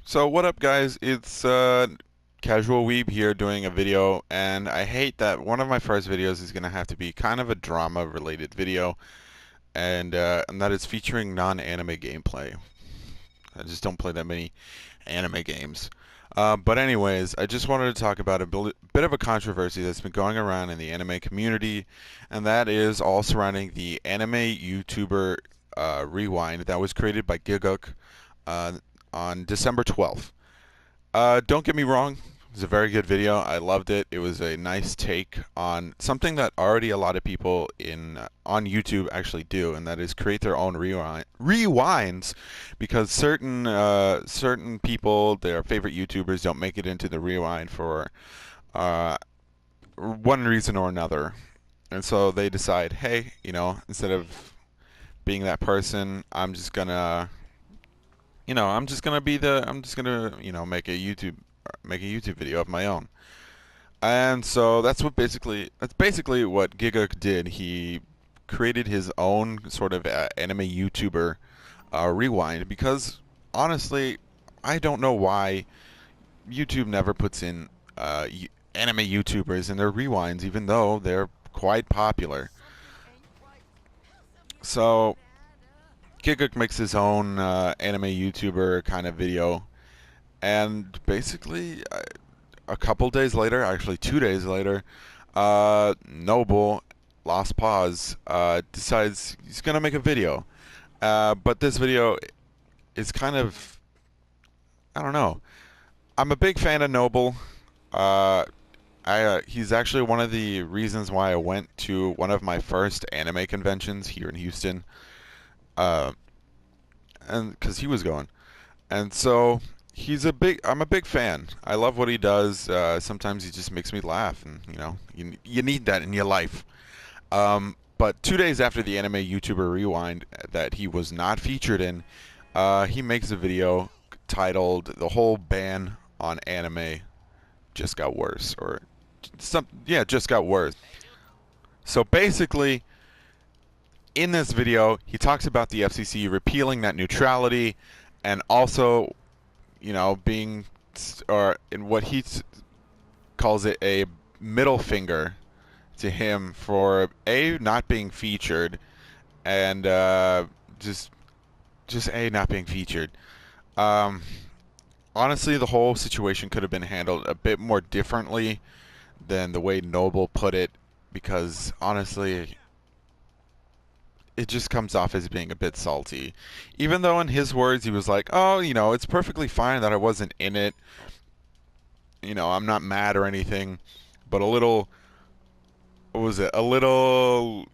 So what up guys, it's Casual Weeb here doing a video, and I hate that one of my first videos is going to have to be kind of a drama related video, and that is featuring non-anime gameplay. I just don't play that many anime games. But anyways, I just wanted to talk about a bit of a controversy that's been going around in the anime community, and that is all surrounding the anime YouTuber Rewind that was created by Gigguk uh, on December 12th. Don't get me wrong, it was a very good video. I loved it. It was a nice take on something that already a lot of people in on YouTube actually do, and that is create their own rewinds, because certain people, their favorite YouTubers, don't make it into the rewind for uh, one reason or another, and so they decide, hey, instead of being that person, I'm just gonna, make a YouTube video of my own. And so that's basically what Gigguk did. He created his own sort of anime YouTuber rewind, because honestly, I don't know why YouTube never puts in anime YouTubers in their rewinds, even though they're quite popular. So Gigguk makes his own anime YouTuber kind of video, and basically, a couple days later, actually 2 days later, Noble, Lost Pause, decides he's gonna make a video. But this video is kind of, I don't know. I'm a big fan of Noble. Uh, he's actually one of the reasons why I went to one of my first anime conventions here in Houston, uh, and because he was going. And so I'm a big fan. I love what he does. Sometimes he just makes me laugh, and you need that in your life. But 2 days after the anime YouTuber Rewind that he was not featured in, he makes a video titled "The whole ban on anime just got worse," or just got worse. So basically, in this video, he talks about the FCC repealing that neutrality, and also being, or in what he calls it, a middle finger to him for not being featured, and just not being featured. Um, Honestly, the whole situation could have been handled a bit more differently than the way Noble put it, because honestly, it just comes off as being a bit salty. Even though in his words he was like, "Oh, it's perfectly fine that I wasn't in it. I'm not mad or anything." But a little, what was it? A little,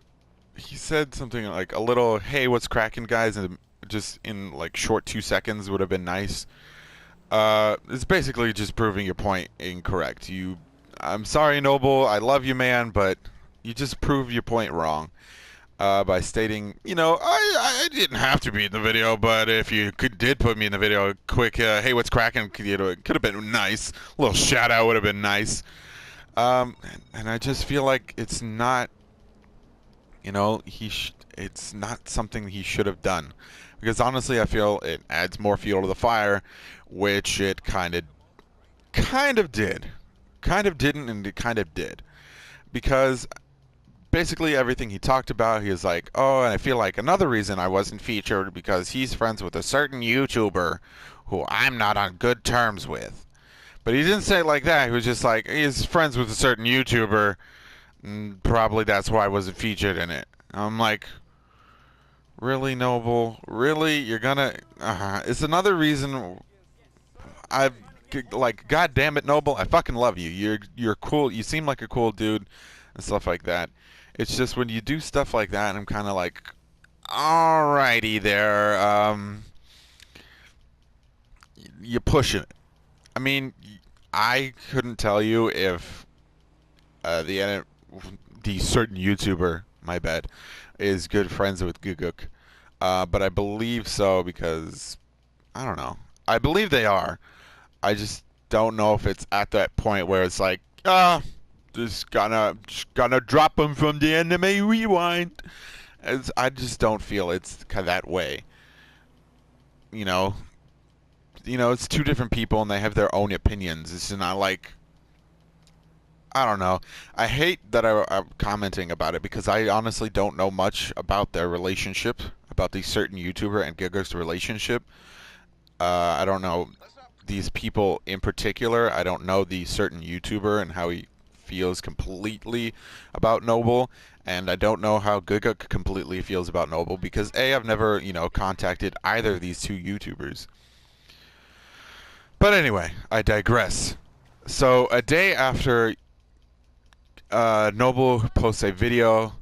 he said something like a little, "Hey, what's cracking, guys?" And just in like short 2 seconds would have been nice. It's basically just proving your point incorrect. I'm sorry, Noble. I love you, man, but you just proved your point wrong. By stating, I didn't have to be in the video, but if you did put me in the video, quick, hey, what's cracking? It could have been nice. A little shout out would have been nice. And I just feel like it's not, it's not something he should have done, because honestly, I feel it adds more fuel to the fire, which it kind of did, kind of didn't, and it kind of did, because basically everything he talked about, he was like, "Oh, and I feel like another reason I wasn't featured because he's friends with a certain YouTuber who I'm not on good terms with." But he didn't say it like that. He was just like, he's friends with a certain YouTuber, and probably that's why I wasn't featured in it. I'm like, really, Noble? Really? You're gonna... It's another reason I've... Like, God damn it, Noble, I fucking love you. You're cool. You seem like a cool dude and stuff like that. It's just when you do stuff like that, I'm kind of like, alrighty there. You pushing it. I mean, I couldn't tell you if the certain YouTuber, my bad, is good friends with Gigguk. But I believe so, because I don't know. I believe they are. I just don't know if it's at that point where it's like, just gonna drop him from the anime rewind. I just don't feel it's that way. You know, you know, it's two different people and they have their own opinions. It's not like, I don't know. I hate that I'm commenting about it because I honestly don't know much about their relationship, about the certain YouTuber and Gigguk's relationship. I don't know these people in particular. I don't know the certain YouTuber and how he feels completely about Noble, and I don't know how Gigguk completely feels about Noble because A, I've never, you know, contacted either of these two YouTubers. But anyway, I digress. So a day after Noble posts a video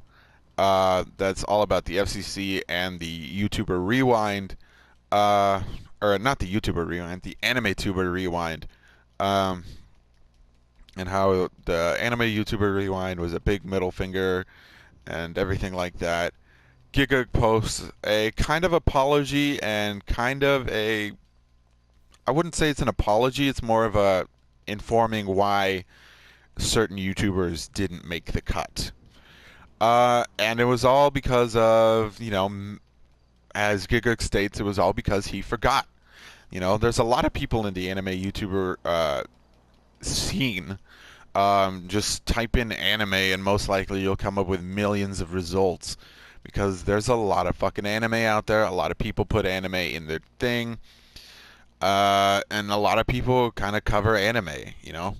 that's all about the FCC and the YouTuber Rewind, uh, or not the YouTuber Rewind, the AniTuber Rewind, um, and how the anime YouTuber Rewind was a big middle finger and everything like that. Gigguk posts a kind of apology and kind of a, I wouldn't say it's an apology, it's more of a informing why certain YouTubers didn't make the cut. And it was all because of, you know, as Gigguk states, it was all because he forgot. You know, there's a lot of people in the anime YouTuber scene. Just type in anime and most likely you'll come up with millions of results because there's a lot of fucking anime out there. A lot of people put anime in their thing. And a lot of people kind of cover anime, you know.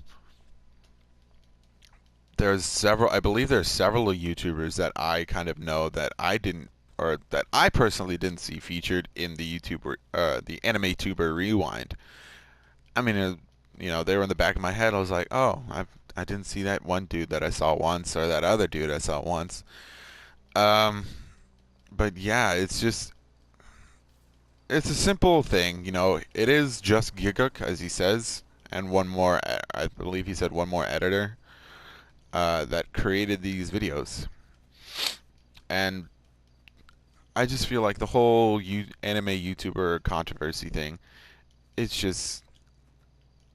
There's several, I believe there's several YouTubers that I kind of know that I didn't, or that I personally didn't see featured in the the AniTuber Rewind. I mean, you know, they were in the back of my head. I was like, oh, I didn't see that one dude that I saw once, or that other dude I saw once. Um, but yeah, it's just, it's a simple thing, you know. It is just Gigguk, as he says, and one more, I believe he said one more editor that created these videos. And I just feel like the whole anime YouTuber controversy thing, it's just,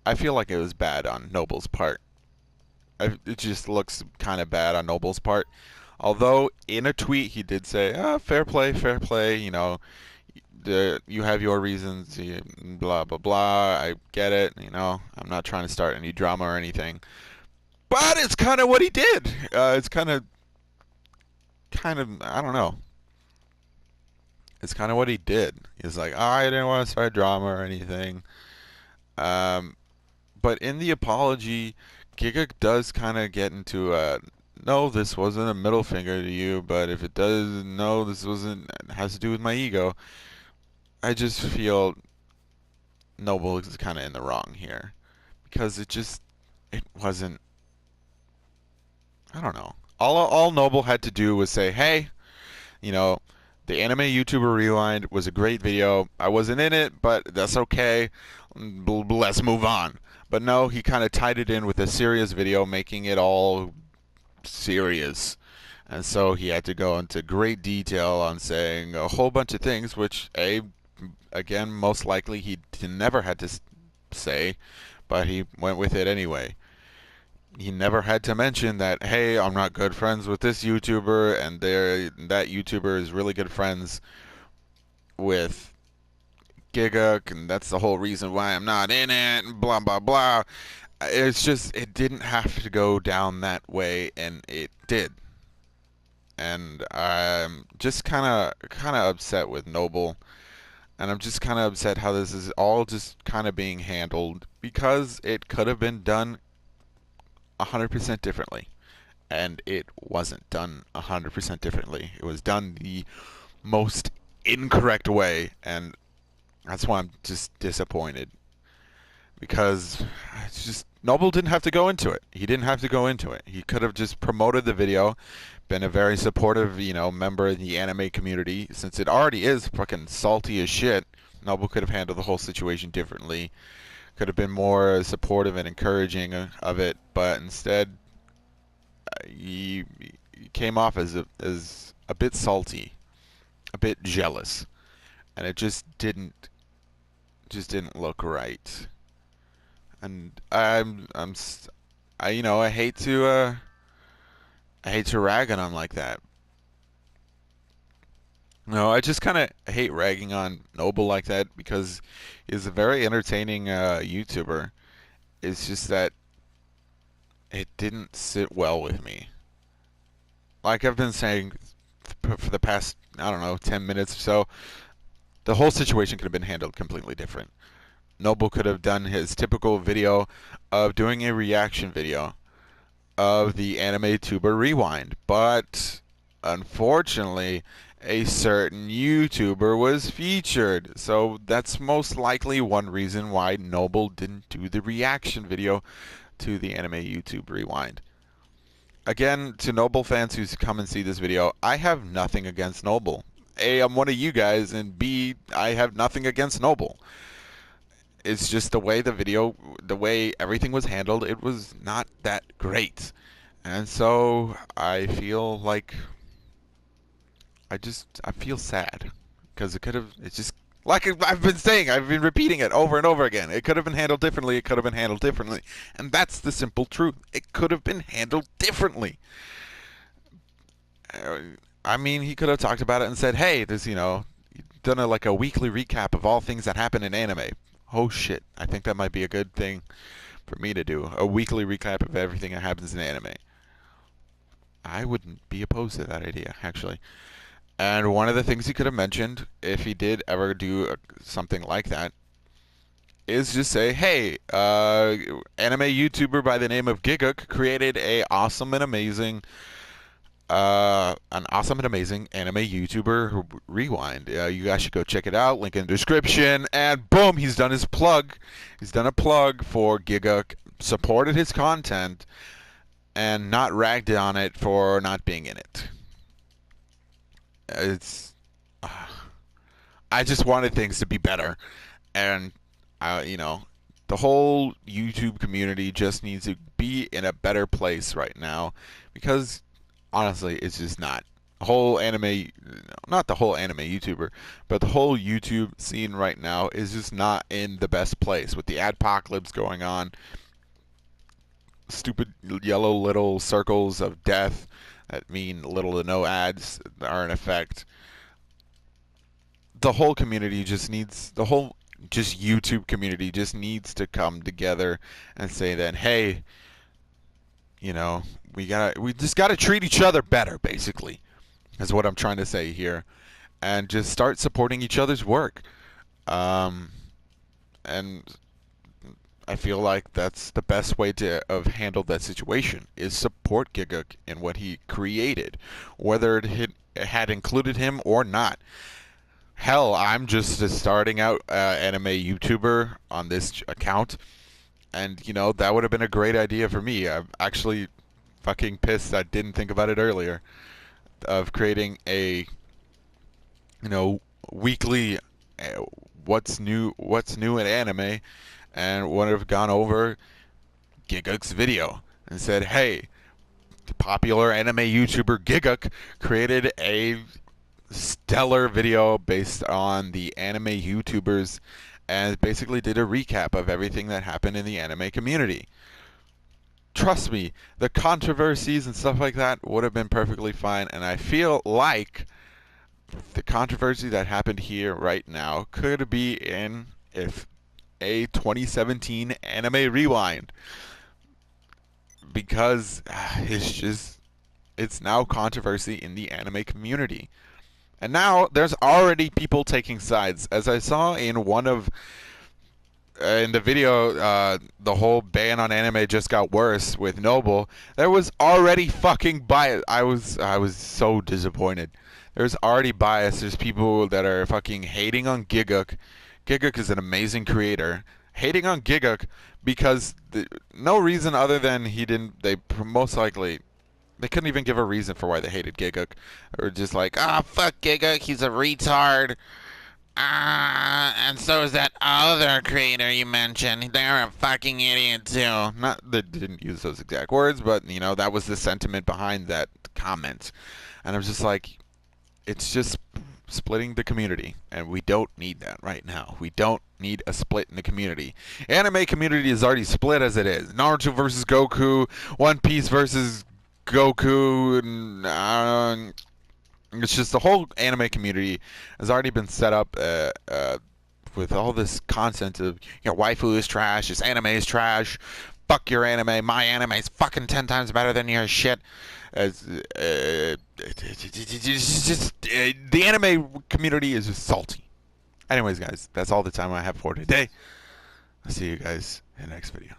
I feel like it was bad on Noble's part. It just looks kind of bad on Noble's part. Although in a tweet he did say, fair play, you know, you have your reasons, blah blah blah. I get it, you know. I'm not trying to start any drama or anything, but it's kind of what he did. It's kind of, I don't know. It's kind of what he did. He's like, I didn't want to start drama or anything. Um, but in the apology, Giga does kind of get into no, this wasn't a middle finger to you, but if it does, no, this wasn't, it has to do with my ego. I just feel Noble is kind of in the wrong here because it wasn't, I don't know. All Noble had to do was say, hey, you know, the anime YouTuber Rewind was a great video. I wasn't in it, but that's okay. Let's move on. But no, he kind of tied it in with a serious video, making it all serious. And so he had to go into great detail on saying a whole bunch of things, which, again, most likely he never had to say, but he went with it anyway. He never had to mention that, hey, I'm not good friends with this YouTuber, and that YouTuber is really good friends with Gigguk, and that's the whole reason why I'm not in it, and blah, blah, blah. It's just, it didn't have to go down that way, and it did. And I'm just kind of upset with Noble, and I'm just kind of upset how this is all just kind of being handled because it could have been done 100% differently. And it wasn't done 100% differently. It was done the most incorrect way, and that's why I'm just disappointed. Because it's just, Noble didn't have to go into it. He didn't have to go into it. He could have just promoted the video, been a very supportive, you know, member of the anime community. Since it already is fucking salty as shit, Noble could have handled the whole situation differently. Could have been more supportive and encouraging of it, but instead, he came off as a bit salty, a bit jealous, and it just didn't look right. And you know, I hate to rag on him like that. No, I just kind of hate ragging on Noble like that because he's a very entertaining YouTuber. It's just that it didn't sit well with me. Like I've been saying for the past, I don't know, 10 minutes or so, the whole situation could have been handled completely different. Noble could have done his typical video of doing a reaction video of the anime tuber Rewind, but unfortunately, a certain YouTuber was featured. So that's most likely one reason why Noble didn't do the reaction video to the anime YouTube Rewind. Again, to Noble fans who come and see this video, I have nothing against Noble. A, I'm one of you guys, and B, I have nothing against Noble. It's just the way everything was handled, it was not that great. And so I feel like I feel sad because it's just like I've been saying, I've been repeating it over and over again. It could have been handled differently. It could have been handled differently. And that's the simple truth. It could have been handled differently. I mean, he could have talked about it and said, "Hey, this, done like a weekly recap of all things that happen in anime." Oh shit! I think that might be a good thing for me to do. A weekly recap of everything that happens in anime. I wouldn't be opposed to that idea, actually. And one of the things he could have mentioned, if he did ever do something like that, is just say, "Hey, anime YouTuber by the name of Gigguk created an awesome and amazing anime YouTuber Rewind. You guys should go check it out. Link in the description." And boom, he's done his plug. He's done a plug for Gigguk, supported his content, and not ragged on it for not being in it. It's I just wanted things to be better, and the whole YouTube community just needs to be in a better place right now because honestly, it's just not. Whole anime, not the whole anime YouTuber, but the whole YouTube scene right now is just not in the best place with the adpocalypse going on. Stupid yellow little circles of death that mean little to no ads are in effect. The whole community just needs the whole just YouTube community just needs to come together and say that, hey, we just gotta treat each other better, basically, is what I'm trying to say here, and just start supporting each other's work. And I feel like that's the best way to have handled that situation is support Gigguk in what he created, whether it had included him or not. Hell, I'm just a starting out anime YouTuber on this account, and that would have been a great idea for me. I'm actually fucking pissed I didn't think about it earlier of creating a weekly what's new in anime, and would have gone over Gigguk's video and said, hey, the popular anime YouTuber Gigguk created a stellar video based on the anime YouTubers and basically did a recap of everything that happened in the anime community. Trust me, the controversies and stuff like that would have been perfectly fine, and I feel like the controversy that happened here right now could be in if a 2017 anime rewind, because it's now controversy in the anime community. And now there's already people taking sides. As I saw in one of in the video, the whole ban on anime just got worse with Noble. There was already fucking bias. I was so disappointed. There's already bias. There's people that are fucking hating on Gigguk. Gigguk is an amazing creator. Hating on Gigguk because no reason other than they most likely they couldn't even give a reason for why they hated Gigguk. Or just like, fuck Gigguk, he's a retard. And so is that other creator you mentioned. They're a fucking idiot too. Not they didn't use those exact words, but that was the sentiment behind that comment. And I was just like, it's just splitting the community, and we don't need that right now. We don't need a split in the community. Anime community is already split as it is. Naruto versus Goku, One Piece versus Goku, and It's just the whole anime community has already been set up with all this content of, waifu is trash, this anime is trash, fuck your anime, my anime is fucking 10 times better than your shit. As the anime community is just salty. Anyways, guys, that's all the time I have for today. I'll see you guys in the next video.